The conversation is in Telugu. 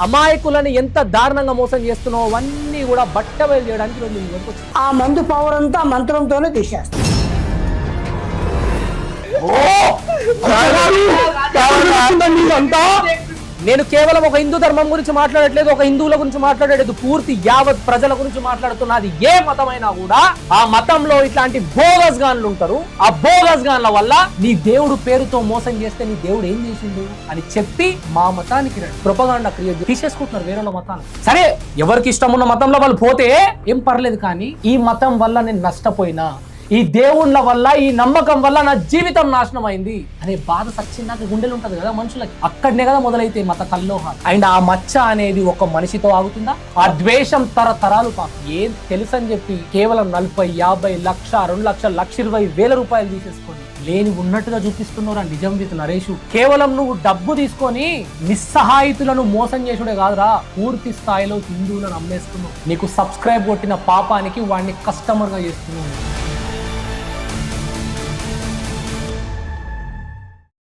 అమాయకులను ఎంత దారుణంగా మోసం చేస్తున్నావు అవన్నీ కూడా బట్టబయలు చేయడానికి రోజు నీ వరకు వచ్చింది. ఆ మందు పవర్ అంతా మంత్రంతోనే తీసేస్తాం. నేను కేవలం ఒక హిందూ ధర్మం గురించి మాట్లాడట్లేదు, ఒక హిందువుల గురించి మాట్లాడలేదు, పూర్తి యావత్ ప్రజల గురించి మాట్లాడుతున్నది. ఏ మతమైనా కూడా ఆ మతంలో ఇట్లాంటి బోగస్ గాన్లు ఉంటారు. ఆ బోగస్ గాన్ల వల్ల నీ దేవుడు పేరుతో మోసం చేస్తే నీ దేవుడు ఏం చేసిండు అని చెప్పి మా మతానికి ప్రొపగాండా క్రియేట్ తీసేసుకుంటున్నారు వేరే మతాన్ని. సరే, ఎవరికి ఇష్టం ఉన్న మతంలో వాళ్ళు పోతే ఏం పర్లేదు, కానీ ఈ మతం వల్ల నేను నష్టపోయినా, ఈ దేవుళ్ళ వల్ల, ఈ నమ్మకం వల్ల నా జీవితం నాశనం అయింది అనే బాధ సచ్చిందాక గుండెలు ఉంటది కదా మనుషులకి. అక్కడనే కదా మొదలైతే మత కల్లోహాలు. అండ్ ఆ మచ్చ అనేది ఒక మనిషితో ఆగుతుందా? ఆ ద్వేషం తరతరాలు ఏం తెలుసని చెప్పి కేవలం 40, 50, 1,00,000, 2,00,000, 1,20,000 రూపాయలు తీసేసుకోండి లేని ఉన్నట్టుగా చూపిస్తున్నారు. నిజం విత్ నరేష్, కేవలం నువ్వు డబ్బు తీసుకొని నిస్సహాయితులను మోసం చేసుడే కాదురా, పూర్తి స్థాయిలో హిందువులను అమ్మేస్తున్నావు. నీకు సబ్స్క్రైబ్ కొట్టిన పాపానికి వాడిని కస్టమర్ గా చేస్తున్నావు.